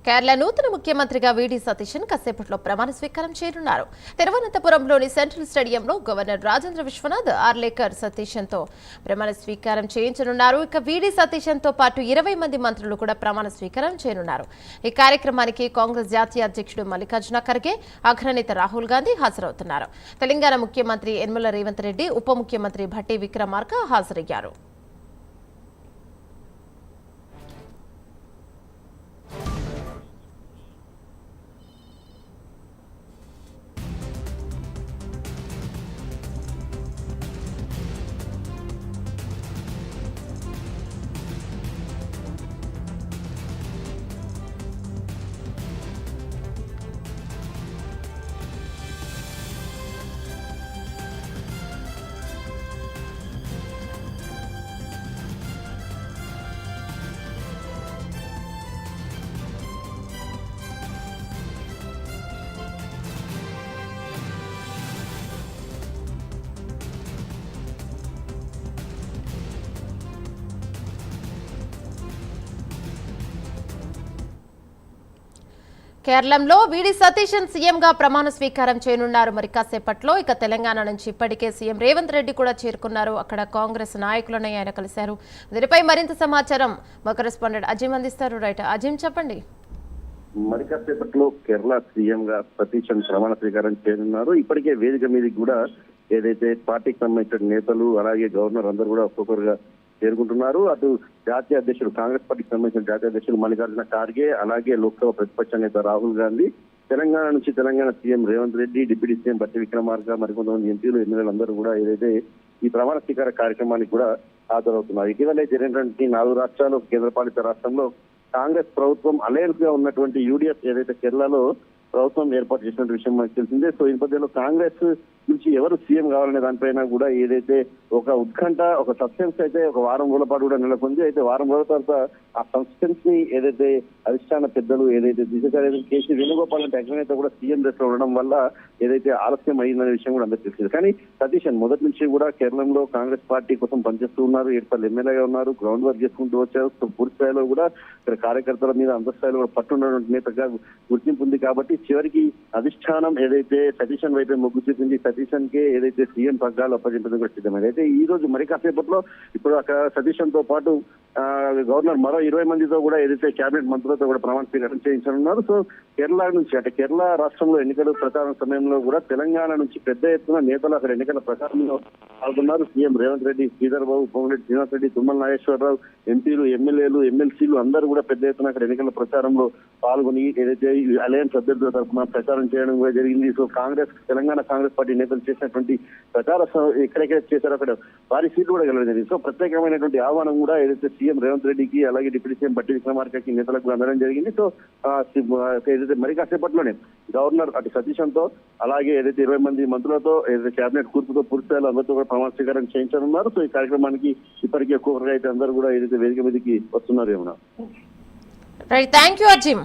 కేరళ నూతన ముఖ్యమంత్రిగా వీడి సతీశన్ కాసేపట్లో ప్రమాణ స్వీకారం చేయనున్నారు. తిరువనంతపురంలోని సెంట్రల్ స్టేడియంలో గవర్నర్ రాజేంద్ర విశ్వనాథ్ ఆర్లేకర్ సతీశన్తో ప్రమాణ స్వీకారం చేయించనున్నారు. ఇక వీడి సతీశన్తో పాటు 20 మంది మంత్రులు కూడా ప్రమాణ స్వీకారం చేయనున్నారు. ఈ కార్యక్రమానికి కాంగ్రెస్ జాతీయ అధ్యక్షుడు మల్లికార్జున ఖర్గే, అగ్రనేత రాహుల్ గాంధీ హాజరవుతున్నారు. తెలంగాణ ముఖ్యమంత్రి యనమల రేవంత్ రెడ్డి, ఉప ముఖ్యమంత్రి భట్టి విక్రమార్క హాజరయ్యారు. కేరళంలో వీడి సతీశన్ సీఎంగా ప్రమాణ స్వీకారం చేయనున్నారు. మరి కాసేపట్లో ఇక తెలంగాణ నుంచి ఇప్పటికే సీఎం రేవంత్ రెడ్డి కూడా చేరుకున్నారు. అక్కడ కాంగ్రెస్ నాయకులను ఆయన కలిశారు. దీనిపై మరింత సమాచారం మా కరెస్పాండెంట్ అజిమ్ అందిస్తారు. రైట్ అజిమ్, చెప్పండి. మరి కాసేపట్లో కేరళ సీఎం గా సతీశన్ ప్రమాణ స్వీకారం చేయనున్నారు. ఇప్పటికే వేదిక మీదకి కూడా ఏదైతే పార్టీకి సంబంధించిన నేతలు అలాగే గవర్నర్ అందరూ కూడా ఒక్కొక్కరుగా చేరుకుంటున్నారు. అటు జాతీయ అధ్యక్షుడు, కాంగ్రెస్ పార్టీకి సంబంధించిన జాతీయ అధ్యక్షుడు మల్లికార్జున ఖార్గే, అలాగే లోక్సభ ప్రతిపక్ష నేత రాహుల్ గాంధీ, తెలంగాణ నుంచి Telangana CM Revanth Reddy, deputy CM Bhatti Vikramarka, మరికొంతమంది ఎంపీలు, ఎమ్మెల్యేలు అందరూ కూడా ఏదైతే ఈ ప్రమాణ స్వీకార కార్యక్రమానికి కూడా హాజరవుతున్నారు. ఇటీవలే జరిగినటువంటి 4 రాష్ట్రాలు, కేంద్రపాలిత రాష్ట్రంలో కాంగ్రెస్ ప్రభుత్వం అలయన్స్ గా ఉన్నటువంటి యూడీఎఫ్ ఏదైతే కేరళలో ప్రభుత్వం ఏర్పాటు చేసిన విషయం మనకు తెలిసిందే. సో ఈ నేపథ్యంలో కాంగ్రెస్ నుంచి ఎవరు సీఎం కావాలనే దానిపైన కూడా ఏదైతే ఒక ఉత్కంఠ, ఒక సస్పెన్స్ అయితే ఒక వారం రోజుల పాటు కూడా నెలకొంది. అయితే వారం రోజుల తర్వాత ఆ సస్పెన్స్ ని ఏదైతే అధిష్టాన పెద్దలు ఏదైతే దిశ కేసీ వేణుగోపాల్ అంటే అగ్రనేత కూడా సీఎం రేస్ లో ఉండడం వల్ల ఏదైతే ఆలస్యం అయిందనే విషయం కూడా అందరికీ తెలిసింది. కానీ సతీశన్ మొదటి నుంచి కూడా కేరళంలో కాంగ్రెస్ పార్టీ కోసం పనిచేస్తూ ఉన్నారు. 7 సార్లు ఎమ్మెల్యేగా ఉన్నారు. గ్రౌండ్ వర్క్ చేసుకుంటూ వచ్చారు. పూర్తి స్థాయిలో కూడా ఇక్కడ కార్యకర్తల మీద అంతస్థాయిలో కూడా పట్టున్నటువంటి నేతగా గుర్తింపు ఉంది. కాబట్టి చివరికి అధిష్టానం ఏదైతే సతీశన్ వైపే మొగ్గు చూపింది, సతీశన్ కే ఏదైతే సీఎం పగ్గాలు అప్పగించడం కూడా సిద్ధమైంది. అయితే ఈ రోజు మరి కాసేపట్లో ఇప్పుడు అక్కడ సతీశన్ తో పాటు గవర్నర్ మరో 20 మందితో కూడా ఏదైతే కేబినెట్ మంత్రులతో కూడా ప్రమాణ స్వీకారం చేయించనున్నారు. సో కేరళ నుంచి అంటే కేరళ రాష్ట్రంలో ఎన్నికల ప్రచారం సమయంలో కూడా తెలంగాణ నుంచి పెద్ద ఎత్తున నేతలు అక్కడ ఎన్నికల ప్రచారంలో పాల్గొన్నారు. సీఎం రేవంత్ రెడ్డి, శ్రీధర్ బాబు, పొంగులేటి శ్రీనివాస్ రెడ్డి, తుమ్మల నాగేశ్వరరావు, ఎంపీలు, ఎమ్మెల్యేలు, ఎమ్మెల్సీలు అందరూ కూడా పెద్ద ఎత్తున అక్కడ ఎన్నికల ప్రచారంలో పాల్గొని ఏదైతే అలయన్స్ అభ్యర్థుల తరఫున ప్రచారం చేయడం కూడా జరిగింది. సో తెలంగాణ కాంగ్రెస్ పార్టీ నేతలు చేసినటువంటి ప్రచార ఎక్కడెక్కడ చేశారో అక్కడ భారీ సీట్లు కూడా గెలవడం జరిగింది. సో ప్రత్యేకమైనటువంటి ఆహ్వానం కూడా ఏదైతే సీఎం రేవంత్ రెడ్డికి అలాగే డిప్యూటీ సీఎం భట్టి విక్రమార్కకి నేతలకు అందడం జరిగింది. సో ఏదైతే మరి కాసేపట్లోనే గవర్నర్ అటు సతీశన్ తో అలాగే ఏదైతే 20 మంది మంత్రులతో ఏదైతే కేబినెట్ కూర్పుతో పూర్తి స్థాయిలో అందరితో కూడా ప్రమాణ స్వీకారం చేయించనున్నారు. సో ఈ కార్యక్రమానికి ఇప్పటికే ఒక్కొక్కరుగా అయితే అందరూ కూడా ఏదైతే వేదిక మీదకి వస్తున్నారు. ఏమన్నా రైట్, థ్యాంక్ యూ అజిమ్.